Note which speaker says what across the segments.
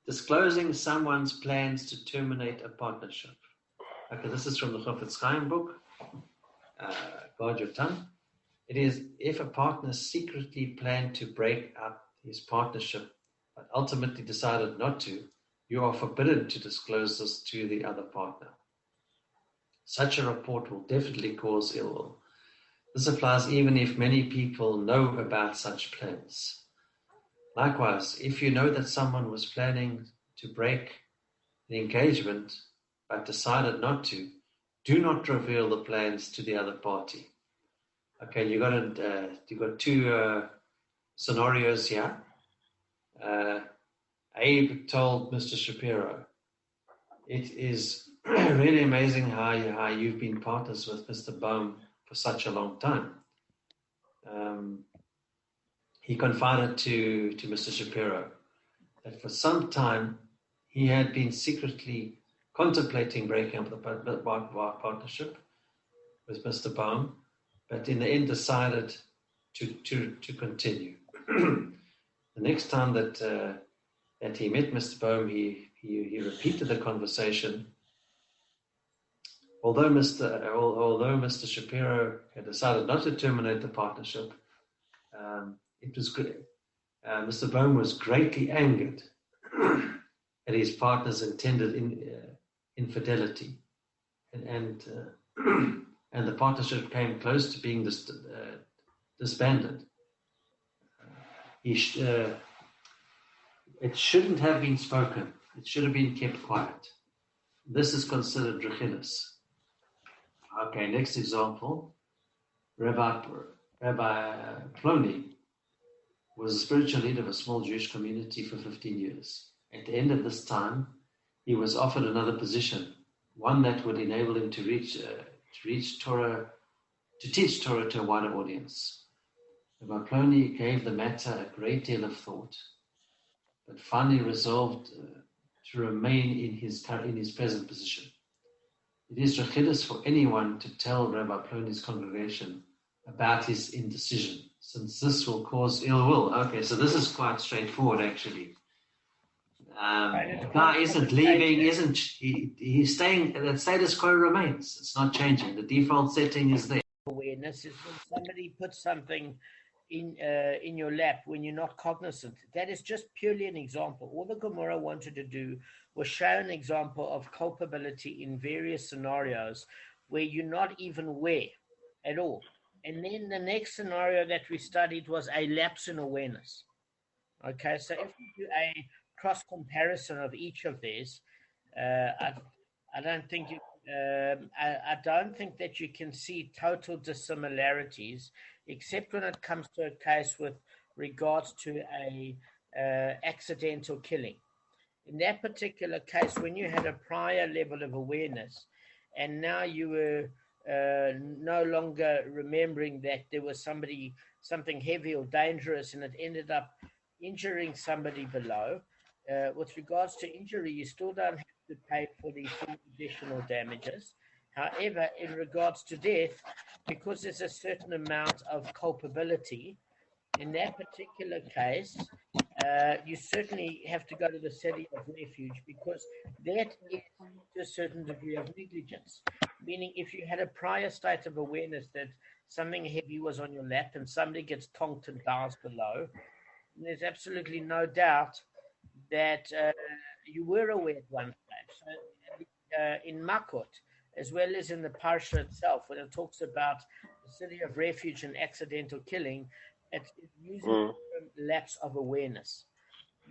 Speaker 1: disclosing someone's plans to terminate a partnership. Okay, this is from the Schottenstein book, Guard Your Tongue. It is if a partner secretly planned to break up his partnership, but ultimately decided not to, you are forbidden to disclose this to the other partner. Such a report will definitely cause ill will. This applies even if many people know about such plans. Likewise, if you know that someone was planning to break the engagement but decided not to, do not reveal the plans to the other party. Okay, you got two scenarios here. Abe told Mr. Shapiro, "It is really amazing how you've been partners with Mr. Bohm for such a long time." He confided to Mr. Shapiro that for some time he had been secretly contemplating breaking up the partnership with Mr. Bohm, but in the end decided to continue. The next time that he met Mr. Bohm, he repeated the conversation. Although Mr. Shapiro had decided not to terminate the partnership, it was good. Mr. Bohm was greatly angered at his partner's intended infidelity, and the partnership came close to being disbanded. It shouldn't have been spoken. It should have been kept quiet. This is considered rechilas. Okay, next example. Rabbi Plony was a spiritual leader of a small Jewish community for 15 years. At the end of this time, he was offered another position, one that would enable him to teach Torah to a wider audience. Rabbi Plony gave the matter a great deal of thought, but finally resolved to remain in his present position. It is rechilas for anyone to tell Rabbi Plony's congregation about his indecision, since this will cause ill will. Okay, so this is quite straightforward, actually. The guy isn't leaving, he's staying, the status quo remains. It's not changing. The default setting is there.
Speaker 2: Awareness is when somebody puts something in your lap when you're not cognizant. That is just purely an example. All the Gemara wanted to do was show an example of culpability in various scenarios where you're not even aware at all. And then the next scenario that we studied was a lapse in awareness. Okay, so if we do a cross comparison of each of these, I don't think I don't think that you can see total dissimilarities, except when it comes to a case with regards to a accidental killing. In that particular case, when you had a prior level of awareness, and now you were no longer remembering that there was something heavy or dangerous, and it ended up injuring somebody below. With regards to injury, you still don't have to pay for the additional damages. However, in regards to death, because there's a certain amount of culpability, in that particular case, you certainly have to go to the city of refuge, because that is to a certain degree of negligence. Meaning, if you had a prior state of awareness that something heavy was on your lap and somebody gets tonked and dies below, there's absolutely no doubt that you were aware at one stage. So in Makot, as well as in the Parsha itself, when it talks about the city of refuge and accidental killing, it's using the term lapse of awareness,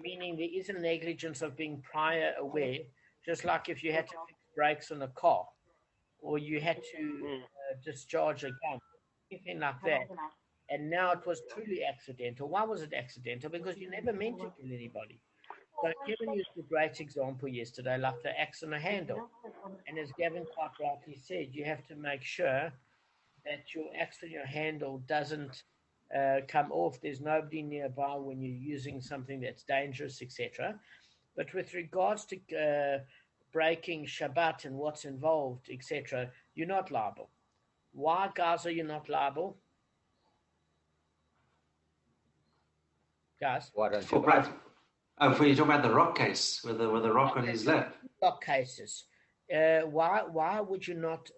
Speaker 2: meaning there is a negligence of being prior aware, just like if you had to fix brakes on a car, or you had to discharge a gun, anything like that. And now it was truly accidental. Why was it accidental? Because you never meant to kill anybody. So Kevin used a great example yesterday, like the axe on a handle. And as Gavin quite rightly said, you have to make sure that your axe on your handle doesn't come off. There's nobody nearby when you're using something that's dangerous, etc. But with regards to breaking Shabbat and what's involved, etc., you're not liable. Why, guys, are you not liable? Guys?
Speaker 3: Why don't you?
Speaker 1: Oh, for you talking about the rock case with the rock on his lap.
Speaker 2: Rock cases. Why would you not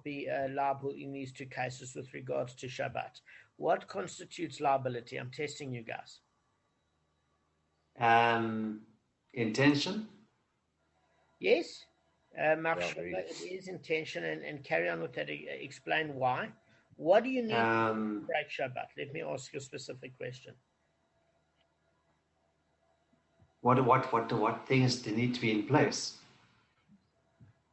Speaker 2: be liable in these two cases with regards to Shabbat? What constitutes liability? I'm testing you guys.
Speaker 1: Intention.
Speaker 2: Yes, it is intention, and carry on with that. Explain why. What do you need to break Shabbat? Let me ask you a specific question.
Speaker 1: What things do need to be in place?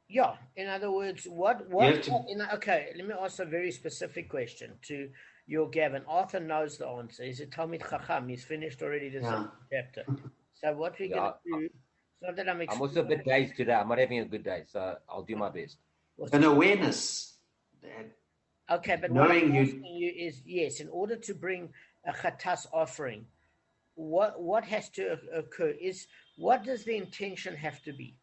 Speaker 2: Yeah, in other words, okay, let me ask a very specific question to your Gavin. Arthur knows the answer. He's a Talmud Chacham. He's finished already this chapter. So what we're going to do, it's not that I'm
Speaker 3: also a bit dazed today. I'm not having a good day, so I'll do my best.
Speaker 1: An awareness.
Speaker 2: Okay, but what I'm asking you is, yes, in order to bring a chatas offering, what has to occur is, what does the intention have to be?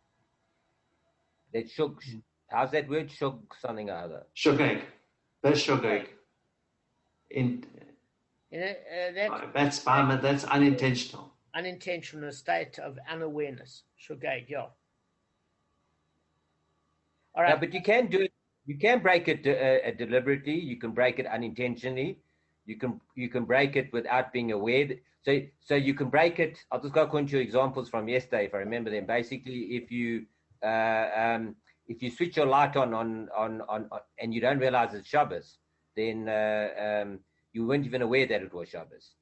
Speaker 3: That shug, how's that word? Shug something or other.
Speaker 1: Shugeg. That's shugeg. That's unintentional.
Speaker 2: Unintentional state of unawareness. Shugeg, yeah. All right.
Speaker 3: No, but you can do it. You can break it deliberately. You can break it unintentionally. You can break it without being aware. So you can break it. I'll just go according to your examples from yesterday, if I remember them. Basically, if you switch your light on and you don't realize it's Shabbos, then you weren't even aware that it was Shabbos.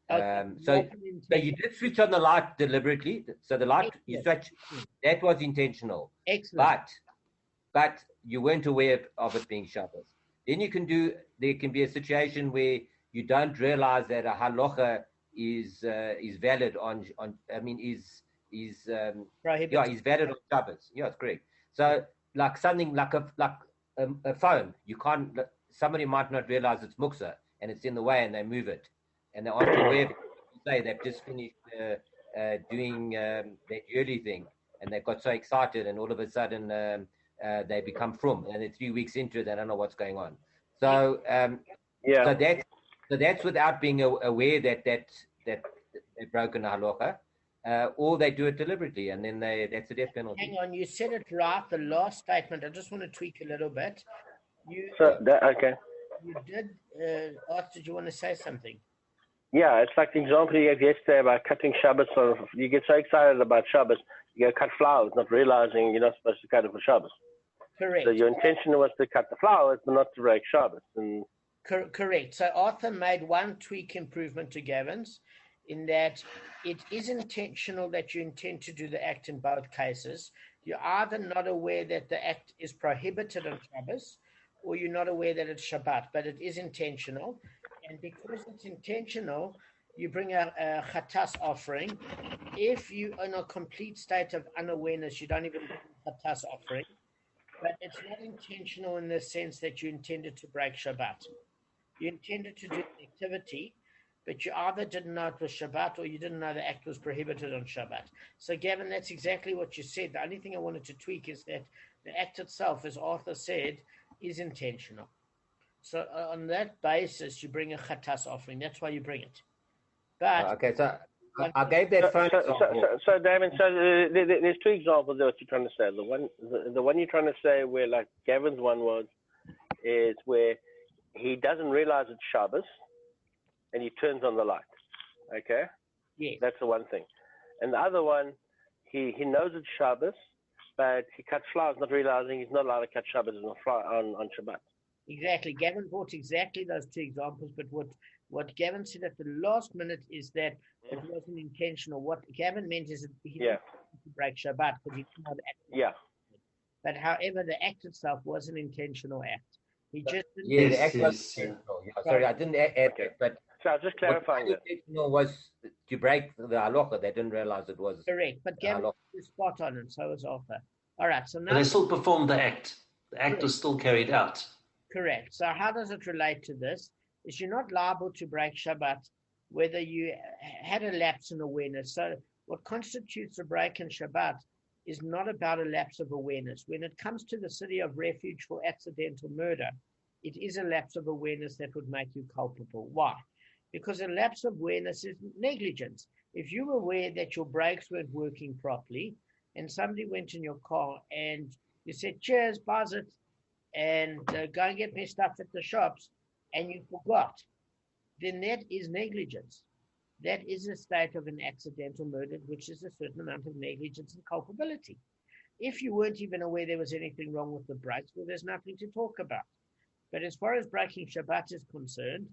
Speaker 3: So you did switch on the light deliberately. So the light you switch, that was intentional.
Speaker 2: Excellent.
Speaker 3: But you weren't aware of it being Shabbos. Then there can be a situation where you don't realize that a halacha is valid is valid on Shabbos. Yeah, it's correct. So like something like a phone, somebody might not realize it's muksa and it's in the way and they move it and they aren't aware of it. Say they've just finished doing that yearly thing and they got so excited and all of a sudden they become frum and then 3 weeks into it they don't know what's going on. So so that's without being aware that they've broken the halacha. Or they do it deliberately, and then that's a death penalty.
Speaker 2: Hang on, you said it right. The last statement, I just want to tweak a little bit.
Speaker 4: Okay.
Speaker 2: You did, Art, did you want to say something?
Speaker 4: Yeah, it's like the example you gave yesterday about cutting Shabbos. You get so excited about Shabbos, you go cut flowers, not realizing you're not supposed to cut it for Shabbos.
Speaker 2: Correct.
Speaker 4: So your intention was to cut the flowers, but not to break Shabbos.
Speaker 2: Correct. So Arthur made one tweak improvement to Gavin's, in that it is intentional that you intend to do the act in both cases. You're either not aware that the act is prohibited on Shabbos, or you're not aware that it's Shabbat, but it is intentional. And because it's intentional, you bring a chatas offering. If you are in a complete state of unawareness, you don't even bring a chatas offering. But it's not intentional in the sense that you intended to break Shabbat. You intended to do the activity, but you either didn't know it was Shabbat or you didn't know the act was prohibited on Shabbat. So, Gavin, that's exactly what you said. The only thing I wanted to tweak is that the act itself, as Arthur said, is intentional. So, on that basis, you bring a chatas offering. That's why you bring it. But
Speaker 3: okay, so I gave that phone example.
Speaker 4: So, Damon, there's two examples there what you're trying to say. The one you're trying to say where, like Gavin's one was, is where he doesn't realize it's Shabbos, and he turns on the light. Okay?
Speaker 2: Yes.
Speaker 4: That's the one thing. And the other one, he knows it's Shabbos, but he cuts flowers, not realizing he's not allowed to cut Shabbos on Shabbat.
Speaker 2: Exactly. Gavin brought exactly those two examples, but what Gavin said at the last minute is that it wasn't intentional. What Gavin meant is that he didn't break Shabbat because he didn't know the act.
Speaker 4: Yeah.
Speaker 2: But however, the act itself was an intentional act. He just didn't.
Speaker 3: Yeah, the act was intentional. Yeah, sorry, I didn't add it, but
Speaker 4: so I was just clarifying that.
Speaker 3: Intentional was to break the halacha. They didn't realize it was
Speaker 2: correct. But Gavin was spot on, and so was Arthur. All right, so now
Speaker 1: but they still performed the act. The act was still carried out.
Speaker 2: Correct. So how does it relate to this? Is you're not liable to break Shabbat whether you had a lapse in awareness. So what constitutes a break in Shabbat is not about a lapse of awareness. When it comes to the city of refuge for accidental murder, it is a lapse of awareness that would make you culpable. Why? Because a lapse of awareness is negligence. If you were aware that your brakes weren't working properly and somebody went in your car and you said, cheers, buzz it, and go and get me stuff at the shops, and you forgot, then that is negligence. That is a state of an accidental murder, which is a certain amount of negligence and culpability. If you weren't even aware there was anything wrong with the brakes, well, there's nothing to talk about. But as far as breaking Shabbat is concerned,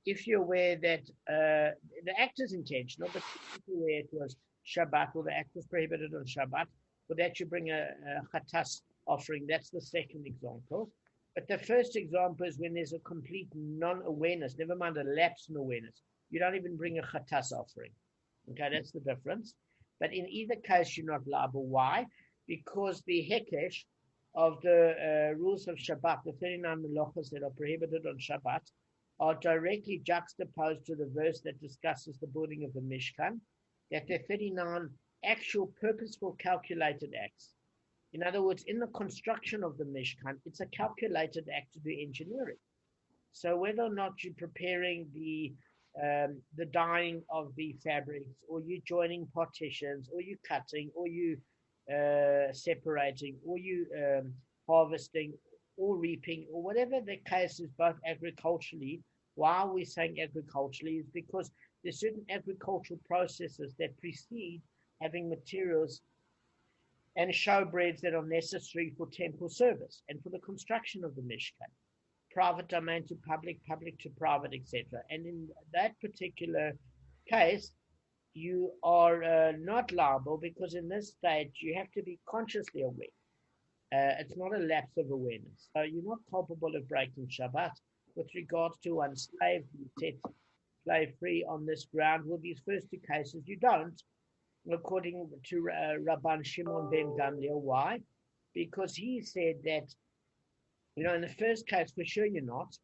Speaker 2: if you're aware that the act is intentional, but if you're aware it was Shabbat or the act was prohibited on Shabbat, for that you bring a chatas offering. That's the second example. But the first example is when there's a complete non-awareness, never mind a lapse in awareness. You don't even bring a chatas offering. Okay, that's the difference. But in either case, you're not liable. Why? Because the hekesh of the rules of Shabbat, the 39 melachos that are prohibited on Shabbat, are directly juxtaposed to the verse that discusses the building of the Mishkan, that they're 39 actual purposeful calculated acts. In other words, in the construction of the Mishkan, it's a calculated act to do engineering. So whether or not you're preparing the dyeing of the fabrics, or you joining partitions, or you cutting, or you separating, or you harvesting, or reaping, or whatever the case is, both agriculturally. Why are we saying agriculturally? Is because there's certain agricultural processes that precede having materials and showbreads that are necessary for temple service and for the construction of the Mishkan. Private domain to public, public to private, etc. And in that particular case, you are not liable, because in this stage you have to be consciously aware. It's not a lapse of awareness. So you're not culpable of breaking Shabbat. With regards to one slave, you set slave free on this ground. Well, these first two cases you don't, according to Rabban Shimon ben Gamliel. Why? Because he said that, in the first case, for sure you're not,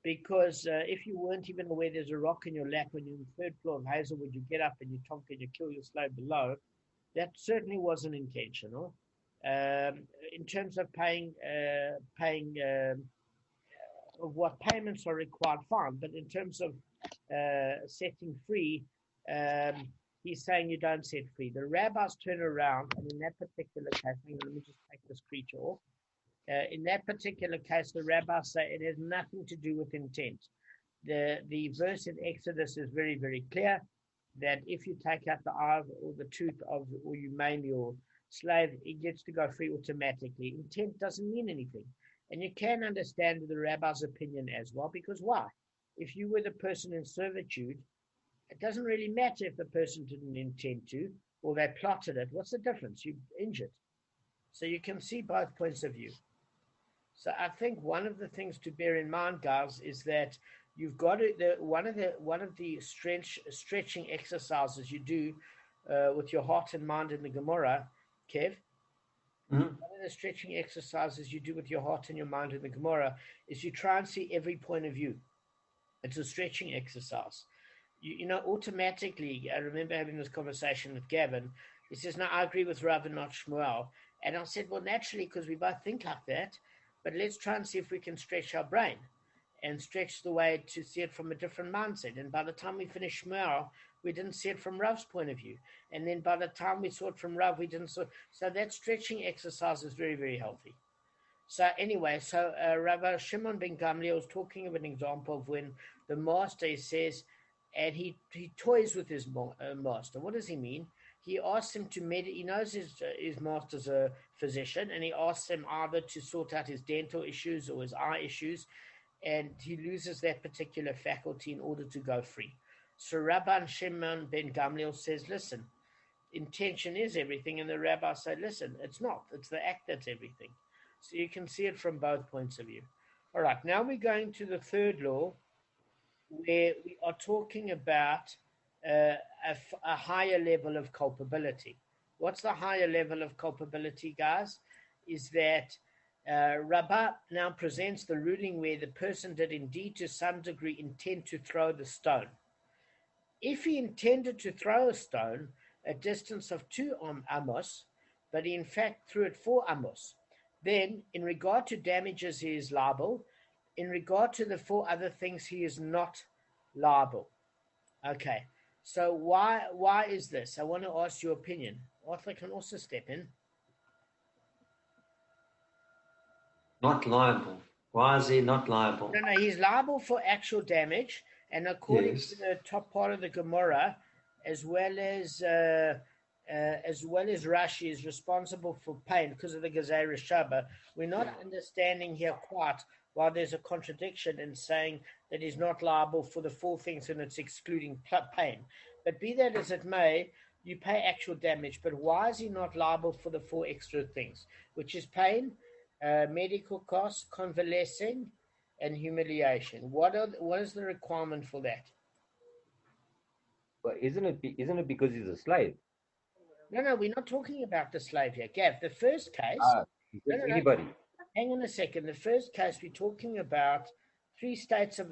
Speaker 2: because if you weren't even aware there's a rock in your lap when you're on the third floor of Hazelwood, you get up and you tonk and you kill your slave below, that certainly wasn't intentional. In terms of paying of what payments are required, fine, but in terms of setting free, he's saying you don't set free. The rabbis turn around, and in that particular case, let me just take this creature off. In that particular case, the rabbis say it has nothing to do with intent. The verse in Exodus is very, very clear that if you take out the eye or the tooth of, or you maim your slave, he gets to go free automatically. Intent doesn't mean anything. And you can understand the rabbi's opinion as well, because why? If you were the person in servitude, it doesn't really matter if the person didn't intend to, or they plotted it. What's the difference? You're injured. So you can see both points of view. So I think one of the things to bear in mind, guys, is that you've got to, one of the stretching exercises you do with your heart and mind in the Gemara, Kev. Mm-hmm. One of the stretching exercises you do with your heart and your mind in the Gemara is you try and see every point of view. It's a stretching exercise. Automatically, I remember having this conversation with Gavin. He says, no, I agree with Rav and not Shmuel. And I said, well, naturally, because we both think like that, but let's try and see if we can stretch our brain and stretch the way to see it from a different mindset. And by the time we finished Shmuel, we didn't see it from Rav's point of view. And then by the time we saw it from Rav, we didn't see. So that stretching exercise is very, very healthy. So anyway, Rabbi Shimon ben Gamliel was talking of an example of when the master says, and he toys with his master. What does he mean? He asks him to meditate. He knows his master's a physician, and he asks him either to sort out his dental issues or his eye issues, and he loses that particular faculty in order to go free. So Rabban Shimon ben Gamliel says, listen, intention is everything, and the rabbi said, listen, it's not. It's the act that's everything. So you can see it from both points of view. All right, now we're going to the third law, where we are talking about a higher level of culpability. What's the higher level of culpability, guys? Is that Rabbah now presents the ruling where the person did indeed to some degree intend to throw the stone. If he intended to throw a stone a distance of 2 amos, but he in fact threw it 4 amos, then in regard to damages he is liable. In regard to the 4 other things, he is not liable. Okay, So why is this? I want to ask your opinion. Arthur can also step in.
Speaker 1: Not liable. Why is he not liable?
Speaker 2: No, he's liable for actual damage, and according
Speaker 1: Yes.
Speaker 2: to the top part of the Gemara, as well as Rashi is responsible for pain because of the Gezerah Shaba. We're not understanding here quite why there's a contradiction in saying that he's not liable for the four things and it's excluding pain. But be that as it may, you pay actual damage. But why is he not liable for the four extra things, which is pain, medical costs, convalescing, and humiliation? What is the requirement for that?
Speaker 3: But isn't it because he's a slave?
Speaker 2: No, we're not talking about the slave here. Gav, the first case.
Speaker 3: Anybody.
Speaker 2: Hang on a second. The first case, we're talking about three states of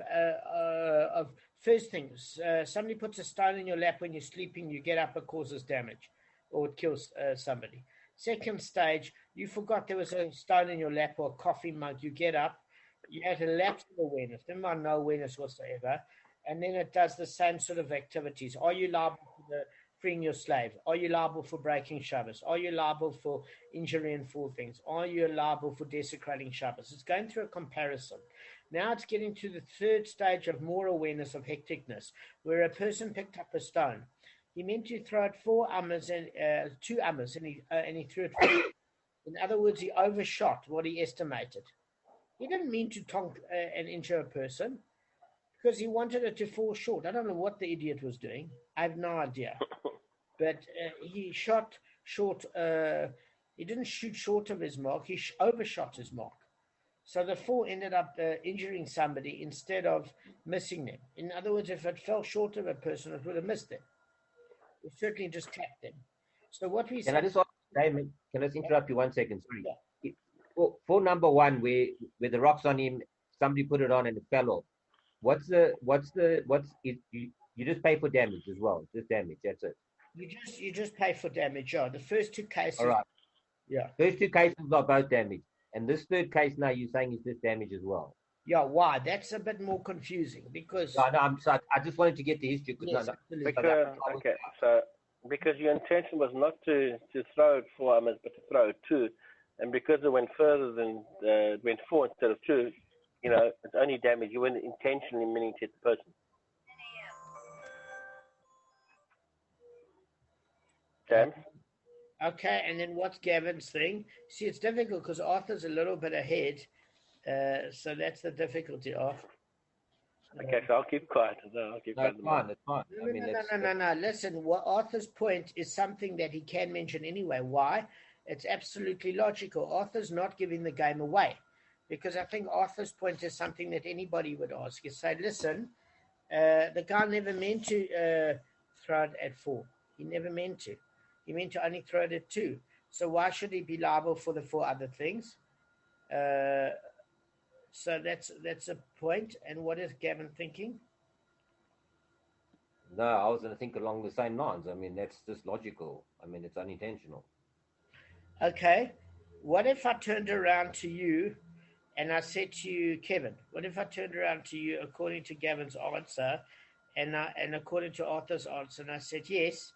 Speaker 2: first things. Somebody puts a stone in your lap when you're sleeping, you get up, it causes damage, or it kills somebody. Second stage, you forgot there was a stone in your lap or a coffee mug. You get up, you had a lapse of awareness, never mind no awareness whatsoever, and then it does the same sort of activities. Are you liable for freeing your slave? Are you liable for breaking Shabbos? Are you liable for injury and four things? Are you liable for desecrating Shabbos? It's going through a comparison. Now it's getting to the third stage of more awareness of hecticness, where a person picked up a stone. He meant to throw it 4 amas and 2 amas, and he threw it 4. In other words, he overshot what he estimated. He didn't mean to tonk and injure a person because he wanted it to fall short. I don't know what the idiot was doing. I have no idea. But he shot short. He didn't shoot short of his mark. He overshot his mark. So the 4 ended up injuring somebody instead of missing them. In other words, if it fell short of a person, it would have missed them. It certainly just tapped them. So what we
Speaker 3: Can I just ask, Damon, can I just interrupt you 1 second? Sorry. Yeah. For number 1, where the rocks on him, somebody put it on and it fell off. You just pay for damage as well, just damage. That's it.
Speaker 2: You just pay for damage. Yeah, the first 2 cases.
Speaker 3: All right.
Speaker 2: Yeah.
Speaker 3: First 2 cases are both damage, and this third case now you're saying is just damage as well.
Speaker 2: Yeah. Why? That's a bit more confusing because.
Speaker 3: No, I just wanted to get the history.
Speaker 2: Yes,
Speaker 4: because your intention was not to throw it 4 amas, but to throw it 2, and because it went further than it went 4 instead of 2, it's only damage. You weren't intentionally meaning to hit the person. Sam?
Speaker 2: Okay, and then what's Gavin's thing? See, it's difficult because Arthur's a little bit ahead, so that's the difficulty of.
Speaker 4: Okay, so I'll keep quiet.
Speaker 3: It's fine.
Speaker 2: No. Listen, what Arthur's point is something that he can mention anyway. Why? It's absolutely logical. Arthur's not giving the game away because I think Arthur's point is something that anybody would ask. You say, listen, the guy never meant to throw it at 4. He never meant to. He meant to only throw it at 2. So why should he be liable for the 4 other things? So that's a point. And what is Gavin thinking?
Speaker 3: No, I was going to think along the same lines. I mean, that's just logical. I mean, it's unintentional.
Speaker 2: Okay. What if I turned around to you and I said to you, Kevin, what if I turned around to you according to Gavin's answer and according to Arthur's answer, and I said, yes,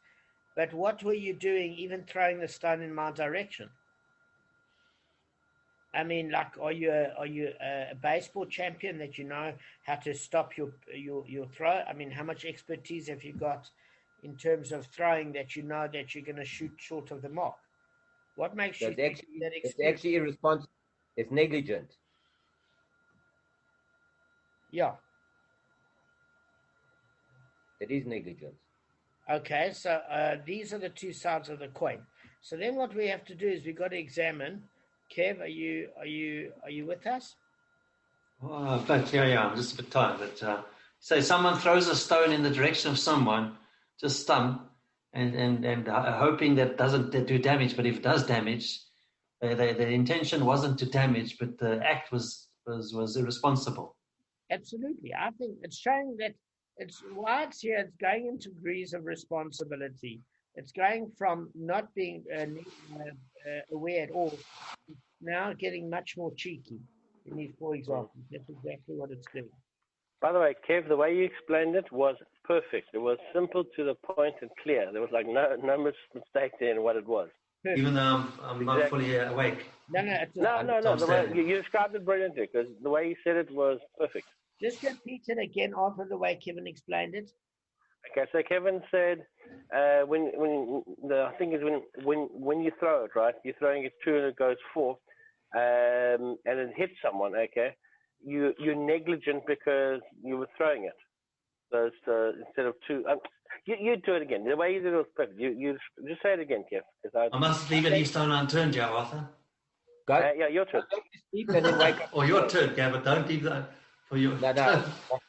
Speaker 2: but what were you doing even throwing the stone in my direction? I mean, like, are you a baseball champion that you know how to stop your throw? I mean, how much expertise have you got in terms of throwing that you know that you're going to shoot short of the mark? What makes you think that
Speaker 3: it's actually irresponsible? It's negligent.
Speaker 2: Yeah.
Speaker 3: It is negligence.
Speaker 2: Okay, so these are the 2 sides of the coin. So then what we have to do is we've got to examine. Kev, are you with us?
Speaker 1: But yeah, I'm just a bit tired. But say someone throws a stone in the direction of someone, just stun, and hoping that doesn't do damage. But if it does damage, the intention wasn't to damage, but the act was irresponsible.
Speaker 2: Absolutely, I think it's showing that it's here. It's going into degrees of responsibility. It's going from not being aware at all, now getting much more cheeky in these 4 examples. That's exactly what it's doing.
Speaker 4: By the way, Kev, the way you explained it was perfect. It was simple, to the point, and clear. There was like no mistake there in what it was.
Speaker 1: Even though I'm not fully awake.
Speaker 2: No.
Speaker 4: No. The way you described it brilliantly, because the way you said it was perfect.
Speaker 2: Just repeat it again after the way Kevin explained it.
Speaker 4: Okay, so Kevin said, I think is when you throw it, right? You're throwing it two and it goes four, and it hits someone. Okay, you're negligent because you were throwing it. So instead of two, you do it again. The way you did it was perfect. You just say it again, Kev.
Speaker 1: I mustn't leave any stone unturned, yeah, Arthur.
Speaker 3: Go.
Speaker 4: Yeah, your turn.
Speaker 3: Go to sleep and then wake up.
Speaker 1: Or your turn, Gavin. Don't leave that for your
Speaker 3: No.
Speaker 1: turn.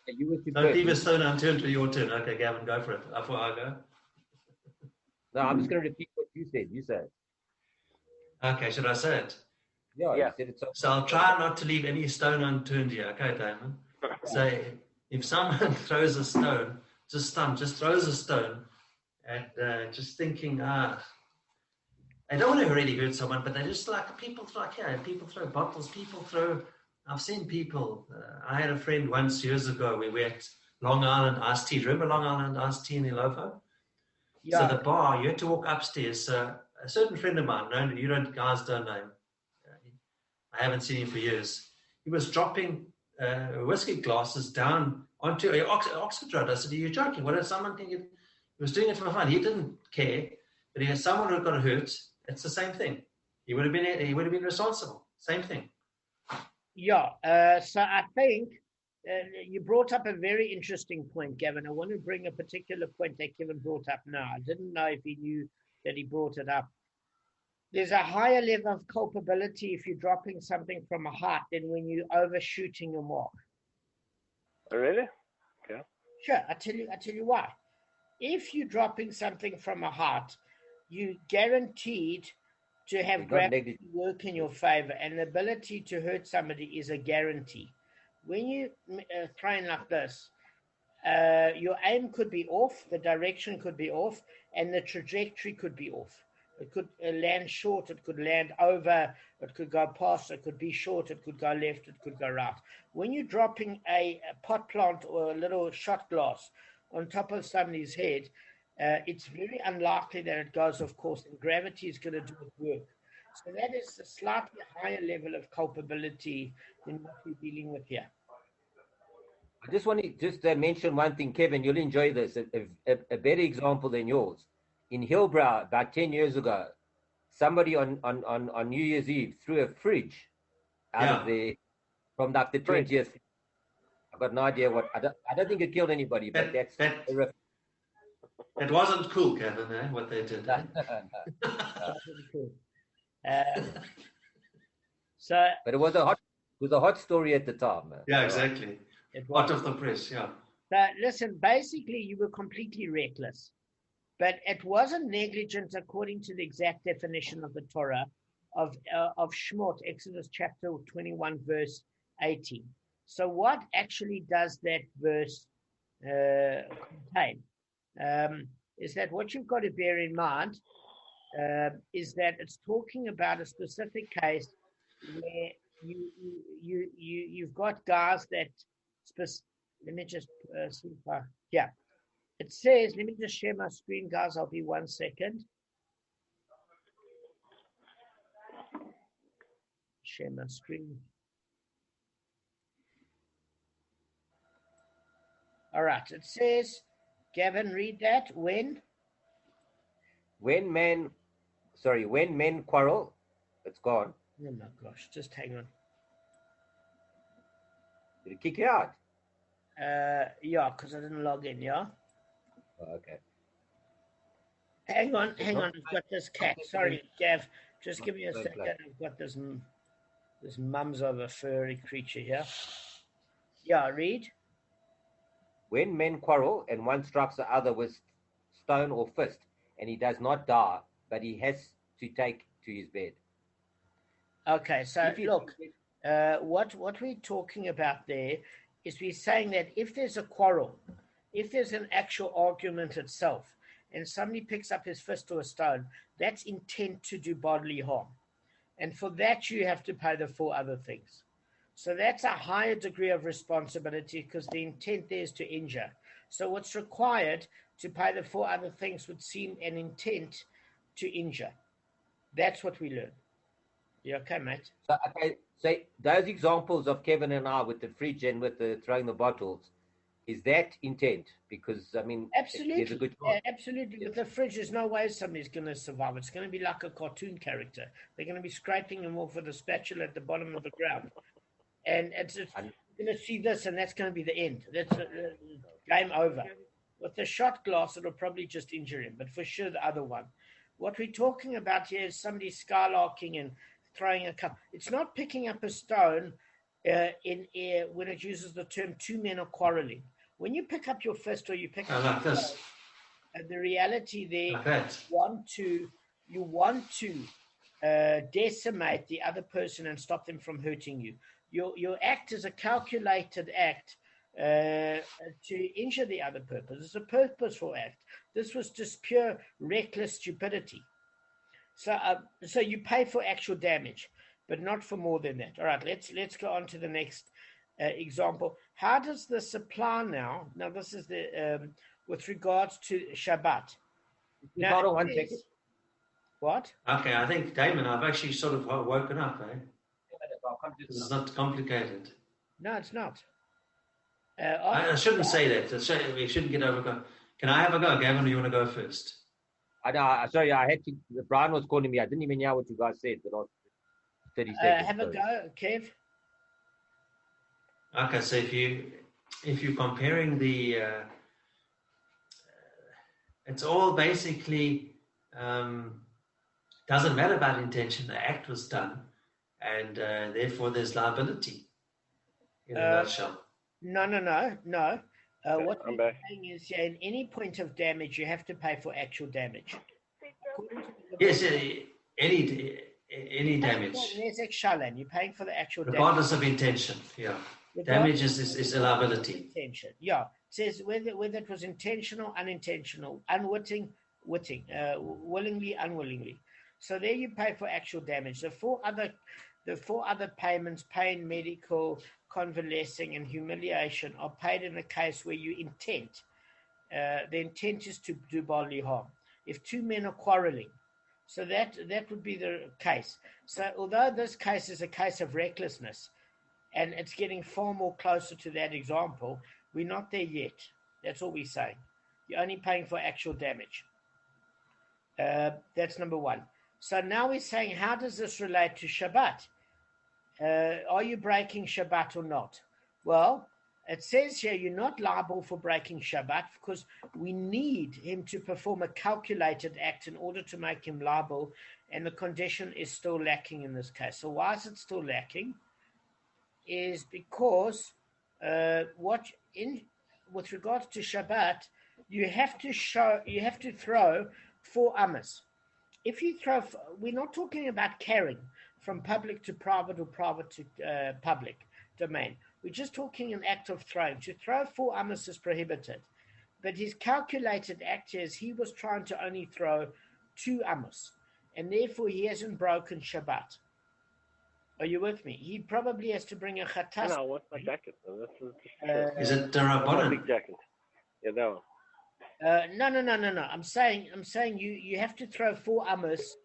Speaker 3: You were too
Speaker 1: Don't leave a
Speaker 3: perfect.
Speaker 1: stone unturned till your turn. Okay, Gavin, go for it. Before I go.
Speaker 3: No, I'm just going to repeat what you said. You said.
Speaker 1: Okay, should I say it?
Speaker 3: Yeah.
Speaker 4: Yeah.
Speaker 3: You said it
Speaker 1: So I'll try not to leave any stone unturned here. Okay, Damon. So if someone throws a stone, just throws a stone at just thinking, they don't want to really hurt someone, but they just like people throw bottles, I've seen people. I had a friend once years ago. We were at Long Island iced tea. Remember Long Island iced tea in Ilovo?
Speaker 2: Yeah.
Speaker 1: So the bar, you had to walk upstairs. A certain friend of mine, guys don't know him. I haven't seen him for years. He was dropping whiskey glasses down onto Oxford Road. I said, "Are you joking? What if someone can get?" He was doing it for fun. He didn't care, but if someone who got hurt, it's the same thing. He would have been responsible. Same thing.
Speaker 2: Yeah. So I think you brought up a very interesting point, Gavin. I want to bring a particular point that Kevin brought up now. I didn't know if he knew that he brought it up. There's a higher level of culpability if you're dropping something from a height than when you're overshooting your mark.
Speaker 4: Oh, really? Okay.
Speaker 2: Sure, I tell you why. If you're dropping something from a height, you guaranteed to have
Speaker 3: It's not
Speaker 2: gravity work in your favor, and the ability to hurt somebody is a guarantee. When you throwing like this, your aim could be off, the direction could be off, and the trajectory could be off. It could land short, it could land over, it could go past, it could be short, it could go left, it could go right. When you're dropping a pot plant or a little shot glass on top of somebody's head, it's very unlikely that it goes off course, and gravity is going to do its work. So that is a slightly higher level of culpability than what we're dealing with here.
Speaker 3: I just want to mention one thing, Kevin. You'll enjoy this. A better example than yours. In Hillbrow, about 10 years ago, somebody on New Year's Eve threw a fridge out of there from like the 20th. I've got no idea what. I don't think it killed anybody, but that's horrific.
Speaker 1: It wasn't cool, Kevin, what they did.
Speaker 3: But it was a hot story at the time.
Speaker 1: Yeah, exactly. Hot off the press, yeah.
Speaker 2: But listen, basically, you were completely reckless. But it wasn't negligence according to the exact definition of the Torah of Shmot, Exodus chapter 21, verse 18. So what actually does that verse contain? Is that what you've got to bear in mind is that it's talking about a specific case where you've got guys that let me just see if I, yeah. It says, let me just share my screen, guys. I'll be 1 second. Share my screen. All right. It says, Gavin, read that. When men quarrel, it's gone. Oh my gosh, just hang on.
Speaker 3: Did it kick you out?
Speaker 2: Yeah, because I didn't log in, yeah?
Speaker 3: Oh, okay.
Speaker 2: Hang on. I've got this cat. Sorry, Gav. Just give me a second. I've got this mums of a furry creature here. Yeah, read.
Speaker 3: When men quarrel and one strikes the other with stone or fist, and he does not die, but he has to take to his bed.
Speaker 2: Okay, so look, what we're talking about there is we're saying that if there's a quarrel, if there's an actual argument itself, and somebody picks up his fist or a stone, that's intent to do bodily harm. And for that, you have to pay the 4 other things. So that's a higher degree of responsibility because the intent there is to injure. So what's required to pay the 4 other things would seem an intent to injure. That's what we learn. You okay, mate?
Speaker 3: So, okay, so those examples of Kevin and I with the fridge and with the throwing the bottles, is that intent? Because, I mean,
Speaker 2: Absolutely.
Speaker 3: there's a good chance.
Speaker 2: Absolutely. With the fridge, there's no way somebody's going to survive. It's going to be like a cartoon character. They're going to be scraping them off with a spatula at the bottom of the ground. And it's going to see this, and that's going to be the end. That's game over. With the shot glass, it'll probably just injure him, but for sure the other one. What we're talking about here is somebody skylarking and throwing a cup. It's not picking up a stone in air when it uses the term 2 men are quarreling. When you pick up your fist or you pick up
Speaker 1: like this.
Speaker 2: The reality there,
Speaker 1: Like that.
Speaker 2: you want to decimate the other person and stop them from hurting you. Your act is a calculated act to injure the other person. It's a purposeful act. This was just pure reckless stupidity. So you pay for actual damage, but not for more than that. All right, let's go on to the next example. How does this apply now? Now this is the with regards to Shabbat. Now,
Speaker 3: Hold on 1 second.
Speaker 2: What?
Speaker 1: Okay, I think, Damon, I've actually sort of woken up, eh? It's not complicated.
Speaker 2: No, it's not.
Speaker 1: I shouldn't say that. We shouldn't get overgone. Can I have a go, Gavin, or you want to go first?
Speaker 3: Sorry, I had to. Brian was calling me. I didn't even hear what you guys said. The last 30 seconds.
Speaker 2: Have a go, Kev.
Speaker 1: Okay, so if you're comparing the, it's all basically doesn't matter about intention. The act was done, and therefore there's liability. In a nutshell.
Speaker 2: No. What we're saying is, in any point of damage, you have to pay for actual damage.
Speaker 1: Yes, any damage.
Speaker 2: You're paying for the actual
Speaker 1: regardless of intention. Yeah. Damage is a liability.
Speaker 2: Intention. Yeah. It says whether it was intentional, unintentional, unwitting, willingly, unwillingly. So there you pay for actual damage. The four other payments, pain, medical, convalescing, and humiliation, are paid in a case where you intend. The intent is to do bodily harm. If 2 men are quarreling, so that would be the case. So although this case is a case of recklessness, and it's getting far more closer to that example, we're not there yet. That's all we're saying. You're only paying for actual damage. That's number one. So now we're saying, how does this relate to Shabbat? Are you breaking Shabbat or not? Well, it says here you're not liable for breaking Shabbat because we need him to perform a calculated act in order to make him liable, and the condition is still lacking in this case. So why is it still lacking? Is because with regards to Shabbat, you have to throw 4 amas. If you throw, we're not talking about carrying from public to private or private to public domain. We're just talking an act of throwing. To throw 4 amas is prohibited. But his calculated act is he was trying to only throw 2 amas, and therefore he hasn't broken Shabbat. Are you with me? He probably has to bring a chatas.
Speaker 4: No, what's my jacket?
Speaker 1: Is it Rabbanan?
Speaker 4: Big jacket. Yeah, that one.
Speaker 2: No. I'm saying you have to throw 4 amas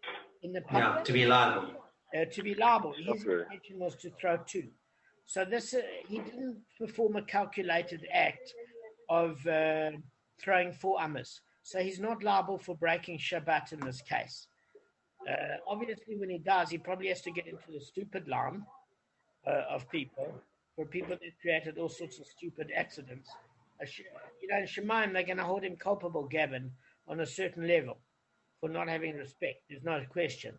Speaker 2: in the public.
Speaker 1: Yeah, to be liable.
Speaker 2: To be liable. His intention was to throw 2. So this he didn't perform a calculated act of throwing 4 amas. So he's not liable for breaking Shabbat in this case. Obviously, when he does, he probably has to get into the stupid line of people, for people that created all sorts of stupid accidents. In Shemaim, they're going to hold him culpable, Gavin, on a certain level for not having respect. There's no question.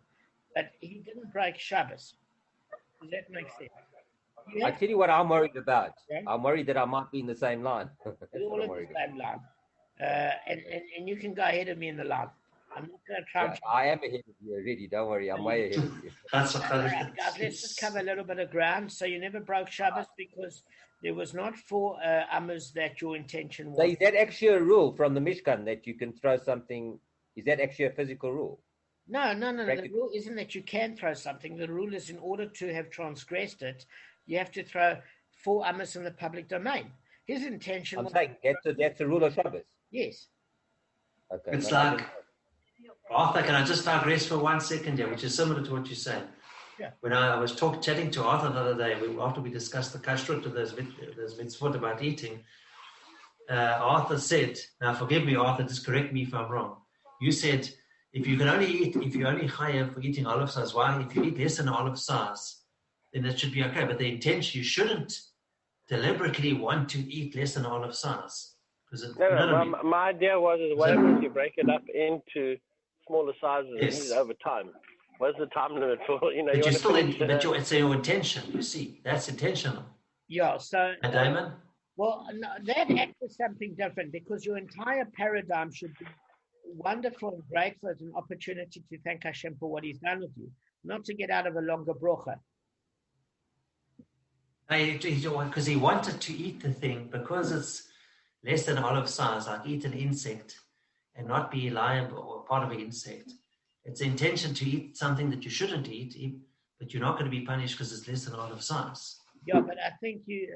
Speaker 2: But he didn't break Shabbos. Does that make sense?
Speaker 3: I tell you what I'm worried about.
Speaker 2: Yeah?
Speaker 3: I'm worried that I might be in the same line.
Speaker 2: We're all in the same line. And you can go ahead of me in the line. I'm not going to try.
Speaker 3: Yeah, I am ahead of you already. Don't worry. I'm way ahead of you.
Speaker 1: That's
Speaker 2: All right, guys, let's just cover a little bit of ground. So you never broke Shabbos because there was not 4 amas that your intention was.
Speaker 3: So is that actually a rule from the Mishkan that you can throw something? Is that actually a physical rule?
Speaker 2: No. The rule isn't that you can throw something. The rule is in order to have transgressed it, you have to throw 4 amas in the public domain. His intention
Speaker 3: I'm
Speaker 2: was...
Speaker 3: saying that's the rule of Shabbos.
Speaker 2: Yes.
Speaker 3: Okay.
Speaker 1: It's
Speaker 3: no, I
Speaker 1: like,
Speaker 3: didn't-
Speaker 1: Arthur, can I just digress for 1 second here, which is similar to what you're saying?
Speaker 2: Yeah.
Speaker 1: When I was chatting to Arthur the other day, after we discussed the kashrut of those mitzvot about eating, Arthur said, now forgive me, Arthur, just correct me if I'm wrong. You said, if you only hire for eating olive size, why? If you eat less than an olive size, then it should be okay. But the intention, you shouldn't deliberately want to eat less than an olive size.
Speaker 4: My idea was, what happens if you break it up into smaller sizes and eat it over time? What's the time limit for,
Speaker 1: But it's your intention, you see. That's intentional.
Speaker 2: Yeah, so...
Speaker 1: Damon?
Speaker 2: Well, no, that act is something different, because your entire paradigm should be wonderful and grateful as an opportunity to thank Hashem for what He's done with you, not to get out of a longer brocha.
Speaker 1: Because he wanted to eat the thing, because it's less than olive size, like eat an insect and not be liable or part of an insect. It's the intention to eat something that you shouldn't eat, but you're not going to be punished because it's less than olive size.
Speaker 2: Yeah, but I think you...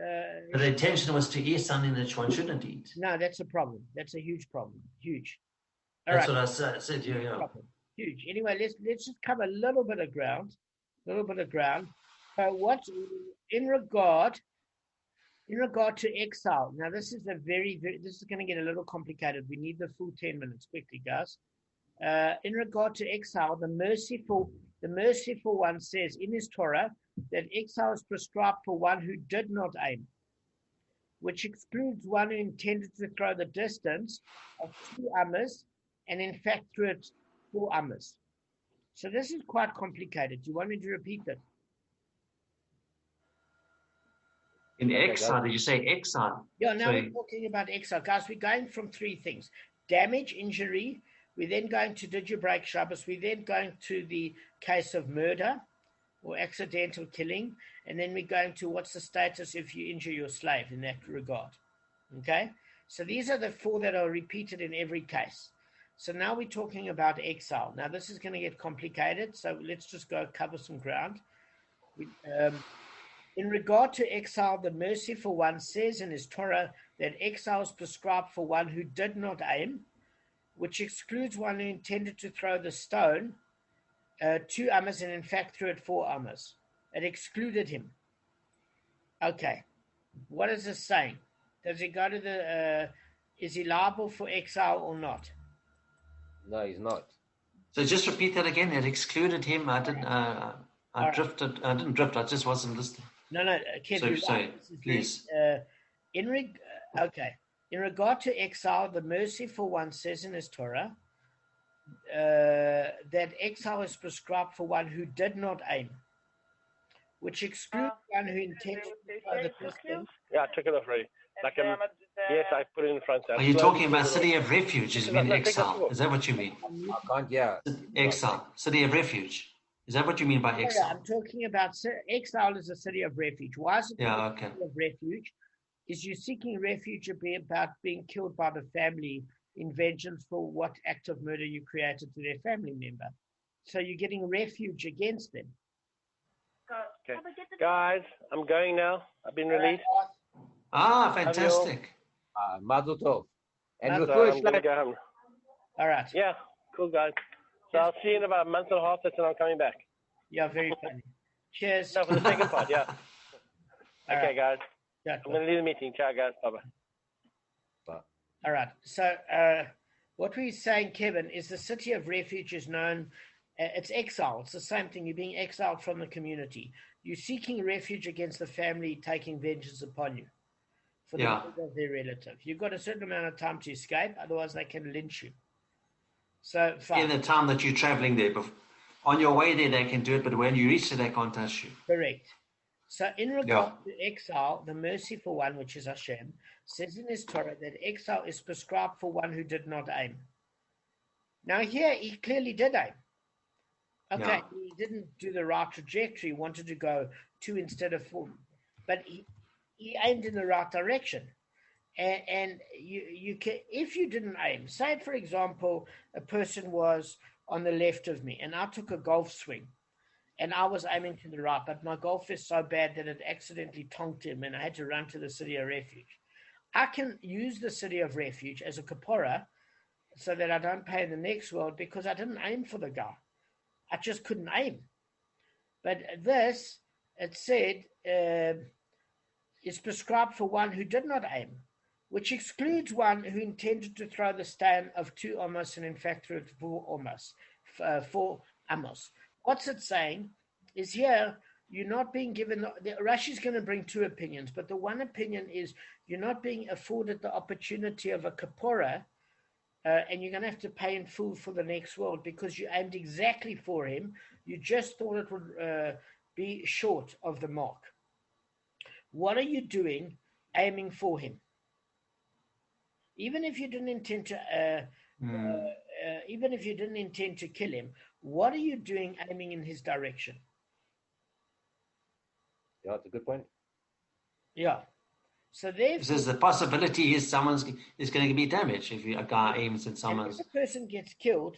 Speaker 1: but the intention was to eat something that one shouldn't eat.
Speaker 2: No, that's a problem. That's a huge problem. Huge.
Speaker 1: That's what I said. Yeah.
Speaker 2: Huge. Anyway, let's just cover a little bit of ground. What in regard to exile? Now, this is this is going to get a little complicated. We need the full 10 minutes quickly, guys. In regard to exile, the merciful one says in his Torah that exile is prescribed for one who did not aim, which excludes one who intended to throw the distance of 2 amas and in fact threw it 4 amas. So this is quite complicated. Do you want me to repeat it?
Speaker 1: In exile, did you say exile?
Speaker 2: Yeah, now we're talking about exile. Guys, we're going from 3 things. Damage, injury. We're then going to did you break Shabbos. We're then going to the case of murder or accidental killing. And then we're going to what's the status if you injure your slave in that regard. Okay? So these are the 4 that are repeated in every case. So now we're talking about exile. Now this is going to get complicated. So let's just go cover some ground. In regard to exile, the merciful one says in his Torah that exile is prescribed for one who did not aim, which excludes one who intended to throw the stone 2 amas and in fact threw it 4 amas. It excluded him. Okay. What is this saying? Does he go to the... is he liable for exile or not?
Speaker 3: No, he's not.
Speaker 1: So just repeat that again. It excluded him. I didn't... I didn't drift. I just wasn't listening.
Speaker 2: No, Kid,
Speaker 1: sorry, please.
Speaker 2: Okay. In regard to exile, the merciful one says in his Torah that exile is prescribed for one who did not aim, which excludes one who intended to throw the distance.
Speaker 4: Yeah, I took it off already. Yes, I put it in front.
Speaker 1: Are you talking about city of refuge? Is mean exile? Is that what you mean? Exile, city of refuge. Is that what you mean by exile?
Speaker 2: Yeah, I'm talking about exile is a city of refuge. Why is it a city of refuge? Is you seeking refuge about being killed by the family in vengeance for what act of murder you created to their family member. So you're getting refuge against them.
Speaker 4: Okay. Guys, I'm going now. I've been released.
Speaker 1: Ah, fantastic.
Speaker 3: Mazel tov. And
Speaker 4: I'm going to go home.
Speaker 2: All right.
Speaker 4: Yeah, cool, guys. So I'll see you in about a month and a half, and I'm coming back.
Speaker 2: Yeah, very funny. Cheers.
Speaker 4: No, for the second part, yeah. Okay, guys.
Speaker 2: Yeah,
Speaker 4: I'm going to leave the meeting. Ciao, guys. Bye-bye.
Speaker 2: All right. So what we're saying, Kevin, is the city of refuge is known, it's exile. It's the same thing. You're being exiled from the community. You're seeking refuge against the family taking vengeance upon you for the murder of their relative. You've got a certain amount of time to escape, otherwise they can lynch you. So fine.
Speaker 1: In the time that you're traveling there, on your way there they can do it, but when you reach there they can't touch you.
Speaker 2: Correct. So in regard to exile, the merciful one, which is Hashem, says in his Torah that exile is prescribed for one who did not aim. Now here, he clearly did aim. Okay, he didn't do the right trajectory, he wanted to go 2 instead of 4. But he aimed in the right direction. And you can, if you didn't aim, say for example, a person was on the left of me and I took a golf swing and I was aiming to the right, but my golf is so bad that it accidentally tonked him, and I had to run to the city of refuge. I can use the city of refuge as a kapora so that I don't pay in the next world because I didn't aim for the guy. I just couldn't aim. But this, it said, is prescribed for one who did not aim, which excludes one who intended to throw the stone of 2 amos and in fact threw it 4 amos. What's it saying is here, you're not being given, Rashi's going to bring 2 opinions, but the one opinion is you're not being afforded the opportunity of a kapora, and you're going to have to pay in full for the next world because you aimed exactly for him. You just thought it would be short of the mark. What are you doing aiming for him? Even if you didn't intend to, even if you didn't intend to kill him, what are you doing aiming in his direction?
Speaker 3: Yeah, that's a good point.
Speaker 2: Yeah. So therefore,
Speaker 1: there's the possibility is someone's is going to be damaged if a guy aims at someone's.
Speaker 2: If a person gets killed,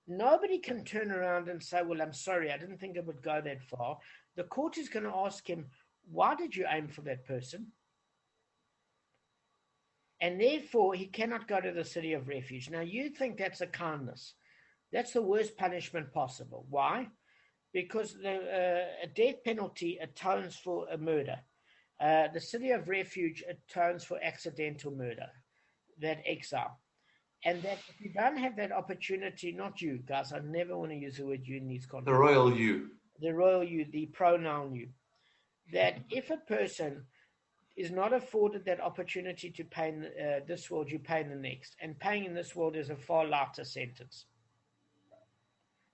Speaker 2: nobody can turn around and say, well, I'm sorry, I didn't think it would go that far. The court is going to ask him, why did you aim for that person? And therefore, he cannot go to the city of refuge. Now, you think that's a kindness. That's the worst punishment possible. Why? Because a death penalty atones for a murder. The city of refuge atones for accidental murder, that exile. And that if you don't have that opportunity, not you, guys, I never want to use the word you in these contexts.
Speaker 1: The royal you.
Speaker 2: The royal you, the pronoun you. That if a person is not afforded that opportunity to pay in this world, you pay in the next. And paying in this world is a far lighter sentence.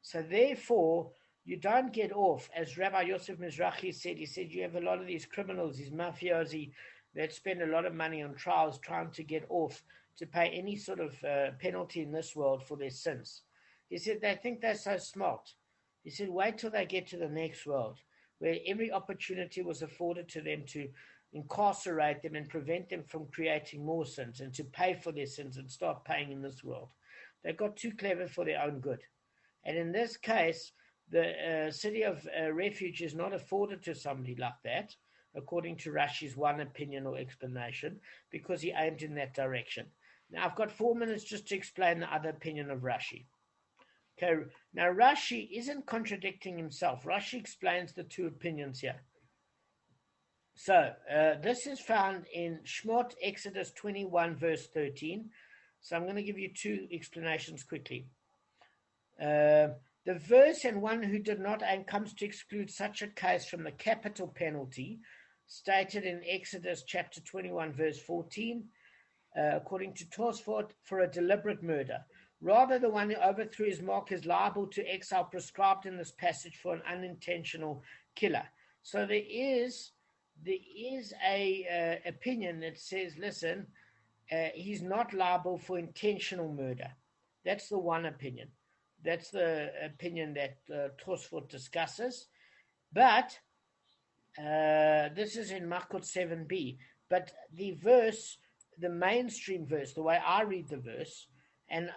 Speaker 2: So therefore, you don't get off. As Rabbi Yosef Mizrahi said, he said, you have a lot of these criminals, these mafiosi, that spend a lot of money on trials trying to get off to pay any sort of penalty in this world for their sins. He said, they think they're so smart. He said, wait till they get to the next world, where every opportunity was afforded to them to incarcerate them and prevent them from creating more sins and to pay for their sins and start paying in this world. They got too clever for their own good. And in this case, the city of refuge is not afforded to somebody like that, according to Rashi's one opinion or explanation, because he aimed in that direction. Now, I've got 4 minutes just to explain the other opinion of Rashi. Okay, now Rashi isn't contradicting himself. Rashi explains the 2 opinions here. So, this is found in Shmot, Exodus 21, verse 13. So I'm going to give you 2 explanations quickly. The verse, and one who did not aim, comes to exclude such a case from the capital penalty stated in Exodus chapter 21, verse 14, according to Tosfot, for a deliberate murder. Rather, the one who overthrew his mark is liable to exile prescribed in this passage for an unintentional killer. So there is a opinion that says, listen, he's not liable for intentional murder. That's the one opinion. That's the opinion that Tosfot discusses. But this is in Makot 7b. But the verse, the mainstream verse, the way I read the verse, and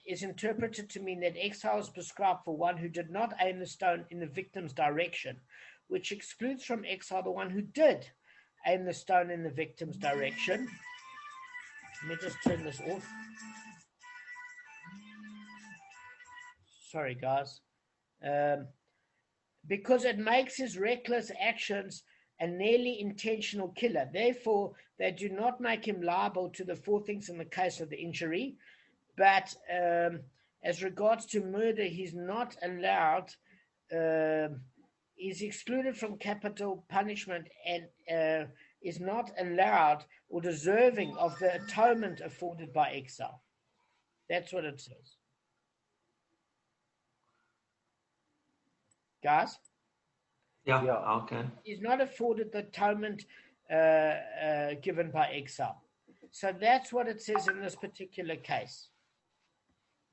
Speaker 2: is interpreted to mean that exile is prescribed for one who did not aim the stone in the victim's direction, which excludes from exile the one who did aim the stone in the victim's direction. Let me just turn this off. Sorry, guys. Because it makes his reckless actions a nearly intentional killer. Therefore, they do not make him liable to the 4 things in the case of the injury. But as regards to murder, he's not allowed, is excluded from capital punishment and is not allowed or deserving of the atonement afforded by exile. That's what it says. Guys?
Speaker 1: Yeah, okay.
Speaker 2: He's not afforded the atonement given by exile. So that's what it says in this particular case.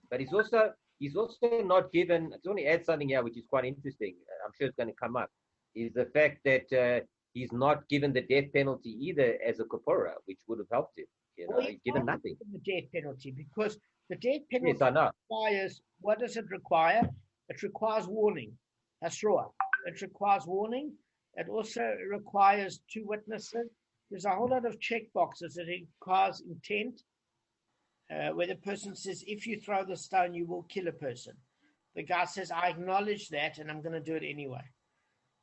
Speaker 3: But he's also not given. I just want to add something here, which is quite interesting. I'm sure it's going to come up. Is the fact that he's not given the death penalty either as a kapora, which would have helped him. You know, he's given nothing.
Speaker 2: The death penalty, because the death penalty
Speaker 3: Yes, I know.
Speaker 2: requires. What does it require? It requires warning. Hasroa. It requires warning. It also requires 2 witnesses. There's a whole lot of check boxes. It requires intent, where the person says, if you throw the stone, you will kill a person. The guy says, I acknowledge that, and I'm going to do it anyway.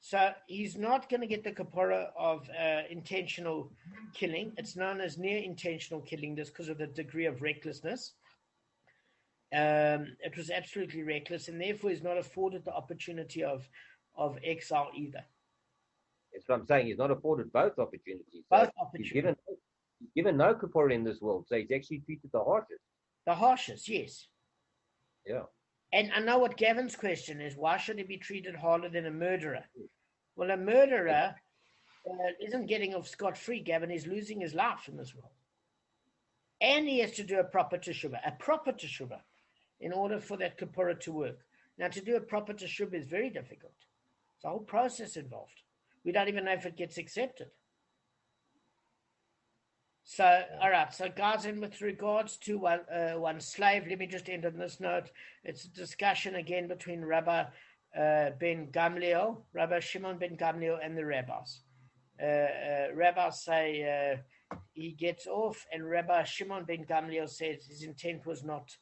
Speaker 2: So he's not going to get the kapara of intentional killing. It's known as near intentional killing, just because of the degree of recklessness. It was absolutely reckless, and therefore he's not afforded the opportunity of exile either.
Speaker 3: That's what I'm saying. He's not afforded both opportunities.
Speaker 2: Both opportunities.
Speaker 3: He's given no kapara in this world, so he's actually treated the harshest.
Speaker 2: The harshest, yes.
Speaker 3: Yeah.
Speaker 2: And I know what Gavin's question is. Why should he be treated harder than a murderer? Well, a murderer isn't getting off scot-free, Gavin. He's losing his life in this world. And he has to do a proper teshuvah, in order for that kapara to work. Now, to do a proper teshuvah is very difficult. It's a whole process involved. We don't even know if it gets accepted. So, all right. So, guys, and with regards to one slave, let me just end on this note. It's a discussion again between Rabbi Shimon ben Gamliel, and the rabbis. Rabbis say he gets off, and Rabbi Shimon ben Gamliel says his intent was not